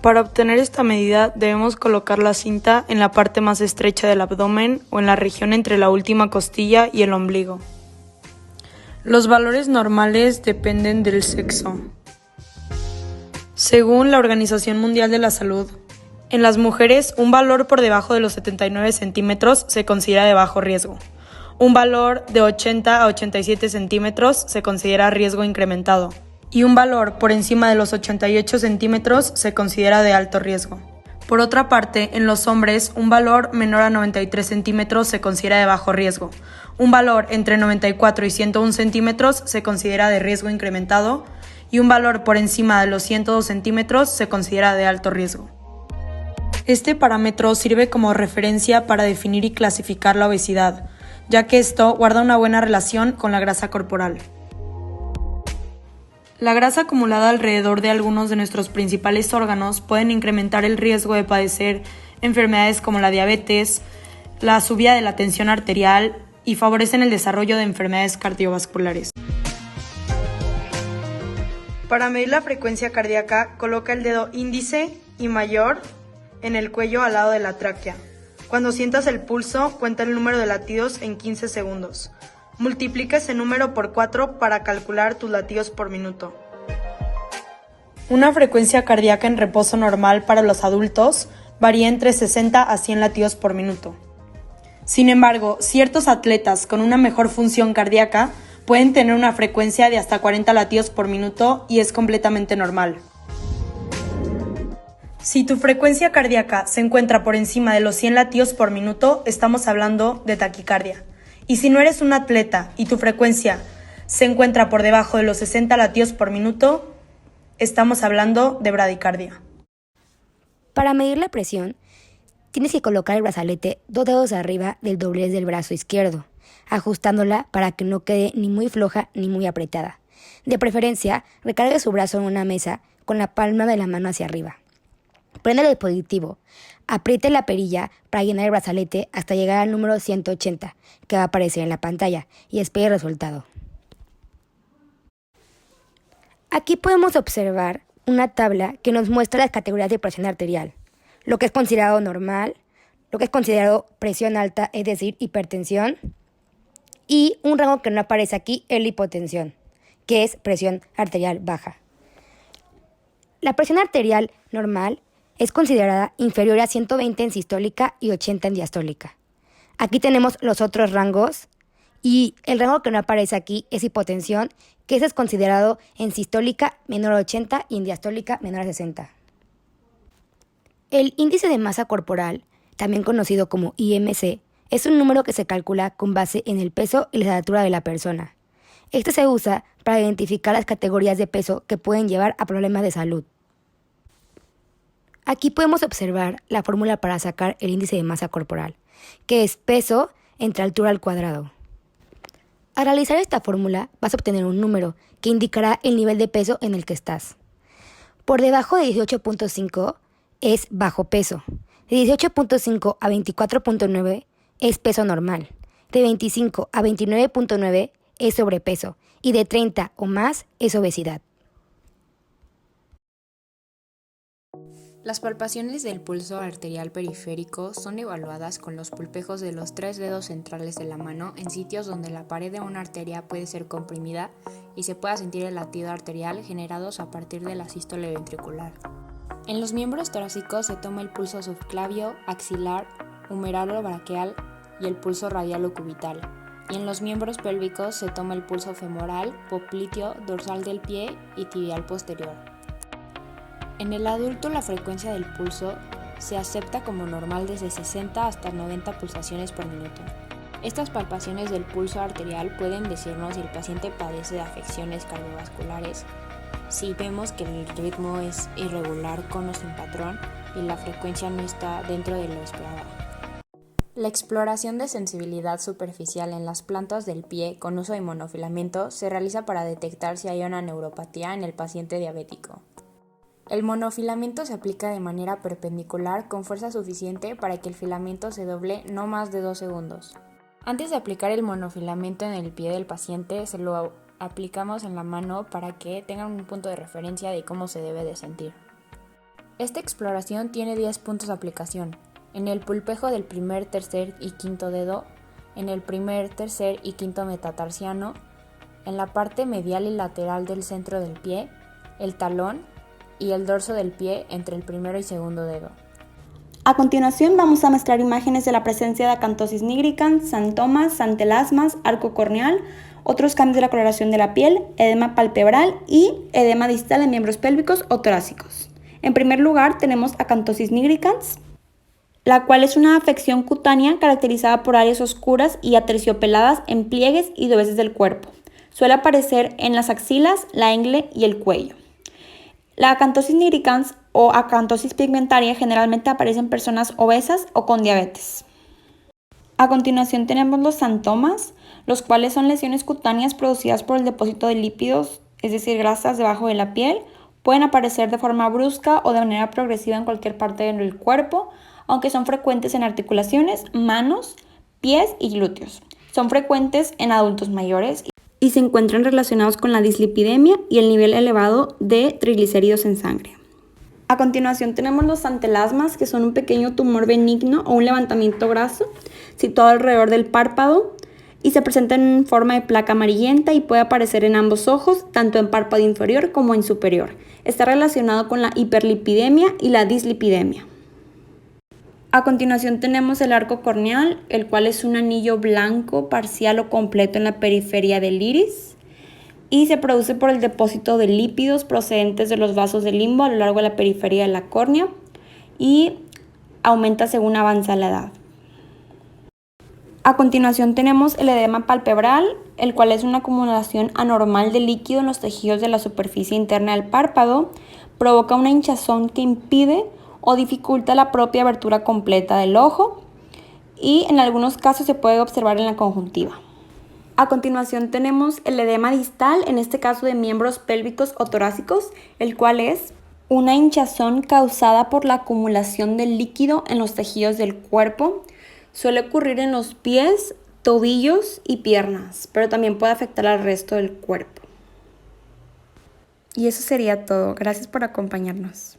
Para obtener esta medida debemos colocar la cinta en la parte más estrecha del abdomen o en la región entre la última costilla y el ombligo. Los valores normales dependen del sexo. Según la Organización Mundial de la Salud, en las mujeres un valor por debajo de los 79 centímetros se considera de bajo riesgo. Un valor de 80 a 87 centímetros se considera riesgo incrementado. Y un valor por encima de los 88 centímetros se considera de alto riesgo. Por otra parte, en los hombres, un valor menor a 93 centímetros se considera de bajo riesgo. Un valor entre 94 y 101 centímetros se considera de riesgo incrementado y un valor por encima de los 102 centímetros se considera de alto riesgo. Este parámetro sirve como referencia para definir y clasificar la obesidad, ya que esto guarda una buena relación con la grasa corporal. La grasa acumulada alrededor de algunos de nuestros principales órganos pueden incrementar el riesgo de padecer enfermedades como la diabetes, la subida de la tensión arterial y favorecen el desarrollo de enfermedades cardiovasculares. Para medir la frecuencia cardíaca, coloca el dedo índice y mayor en el cuello al lado de la tráquea. Cuando sientas el pulso, cuenta el número de latidos en 15 segundos. Multiplica ese número por 4 para calcular tus latidos por minuto. Una frecuencia cardíaca en reposo normal para los adultos varía entre 60 a 100 latidos por minuto. Sin embargo, ciertos atletas con una mejor función cardíaca pueden tener una frecuencia de hasta 40 latidos por minuto y es completamente normal. Si tu frecuencia cardíaca se encuentra por encima de los 100 latidos por minuto, estamos hablando de taquicardia. Y si no eres un atleta y tu frecuencia se encuentra por debajo de los 60 latidos por minuto, estamos hablando de bradicardia. Para medir la presión, tienes que colocar el brazalete 2 dedos arriba del doblez del brazo izquierdo, ajustándola para que no quede ni muy floja ni muy apretada. De preferencia, recargue su brazo en una mesa con la palma de la mano hacia arriba. Prende el dispositivo, apriete la perilla para llenar el brazalete hasta llegar al número 180 que va a aparecer en la pantalla y espere el resultado. Aquí podemos observar una tabla que nos muestra las categorías de presión arterial, lo que es considerado normal, lo que es considerado presión alta, es decir, hipertensión, y un rango que no aparece aquí es la hipotensión, que es presión arterial baja. La presión arterial normal es considerada inferior a 120 en sistólica y 80 en diastólica. Aquí tenemos los otros rangos y el rango que no aparece aquí es hipotensión, que ese es considerado en sistólica menor a 80 y en diastólica menor a 60. El índice de masa corporal, también conocido como IMC, es un número que se calcula con base en el peso y la estatura de la persona. Este se usa para identificar las categorías de peso que pueden llevar a problemas de salud. Aquí podemos observar la fórmula para sacar el índice de masa corporal, que es peso entre altura al cuadrado. Al realizar esta fórmula vas a obtener un número que indicará el nivel de peso en el que estás. Por debajo de 18.5 es bajo peso, de 18.5 a 24.9 es peso normal, de 25 a 29.9 es sobrepeso y de 30 o más es obesidad. Las palpaciones del pulso arterial periférico son evaluadas con los pulpejos de los 3 dedos centrales de la mano en sitios donde la pared de una arteria puede ser comprimida y se pueda sentir el latido arterial generados a partir de la sístole ventricular. En los miembros torácicos se toma el pulso subclavio, axilar, humeral o braquial y el pulso radial o cubital. Y en los miembros pélvicos se toma el pulso femoral, popliteo, dorsal del pie y tibial posterior. En el adulto la frecuencia del pulso se acepta como normal desde 60 hasta 90 pulsaciones por minuto. Estas palpaciones del pulso arterial pueden decirnos si el paciente padece de afecciones cardiovasculares, si vemos que el ritmo es irregular con o sin patrón y la frecuencia no está dentro de lo esperado. La exploración de sensibilidad superficial en las plantas del pie con uso de monofilamento se realiza para detectar si hay una neuropatía en el paciente diabético. El monofilamento se aplica de manera perpendicular con fuerza suficiente para que el filamento se doble no más de 2 segundos. Antes de aplicar el monofilamento en el pie del paciente, se lo aplicamos en la mano para que tengan un punto de referencia de cómo se debe de sentir. Esta exploración tiene 10 puntos de aplicación: en el pulpejo del primer, tercer y quinto dedo, en el primer, tercer y quinto metatarsiano, en la parte medial y lateral del centro del pie, el talón y el dorso del pie entre el primero y segundo dedo. A continuación vamos a mostrar imágenes de la presencia de acantosis nigricans, xantomas, xantelasmas, arco corneal, otros cambios de la coloración de la piel, edema palpebral y edema distal en miembros pélvicos o torácicos. En primer lugar tenemos acantosis nigricans, la cual es una afección cutánea caracterizada por áreas oscuras y aterciopeladas en pliegues y dobleces del cuerpo. Suele aparecer en las axilas, la ingle y el cuello. La acantosis nigricans o acantosis pigmentaria generalmente aparece en personas obesas o con diabetes. A continuación tenemos los xantomas, los cuales son lesiones cutáneas producidas por el depósito de lípidos, es decir, grasas debajo de la piel. Pueden aparecer de forma brusca o de manera progresiva en cualquier parte del cuerpo, aunque son frecuentes en articulaciones, manos, pies y glúteos. Son frecuentes en adultos mayores y se encuentran relacionados con la dislipidemia y el nivel elevado de triglicéridos en sangre. A continuación tenemos los xantelasmas, que son un pequeño tumor benigno o un levantamiento graso situado alrededor del párpado y se presenta en forma de placa amarillenta y puede aparecer en ambos ojos, tanto en párpado inferior como en superior. Está relacionado con la hiperlipidemia y la dislipidemia. A continuación tenemos el arco corneal, el cual es un anillo blanco parcial o completo en la periferia del iris y se produce por el depósito de lípidos procedentes de los vasos del limbo a lo largo de la periferia de la córnea y aumenta según avanza la edad. A continuación tenemos el edema palpebral, el cual es una acumulación anormal de líquido en los tejidos de la superficie interna del párpado, provoca una hinchazón que impide o dificulta la propia abertura completa del ojo y en algunos casos se puede observar en la conjuntiva. A continuación tenemos el edema distal, en este caso de miembros pélvicos o torácicos, el cual es una hinchazón causada por la acumulación de líquido en los tejidos del cuerpo. Suele ocurrir en los pies, tobillos y piernas, pero también puede afectar al resto del cuerpo. Y eso sería todo. Gracias por acompañarnos.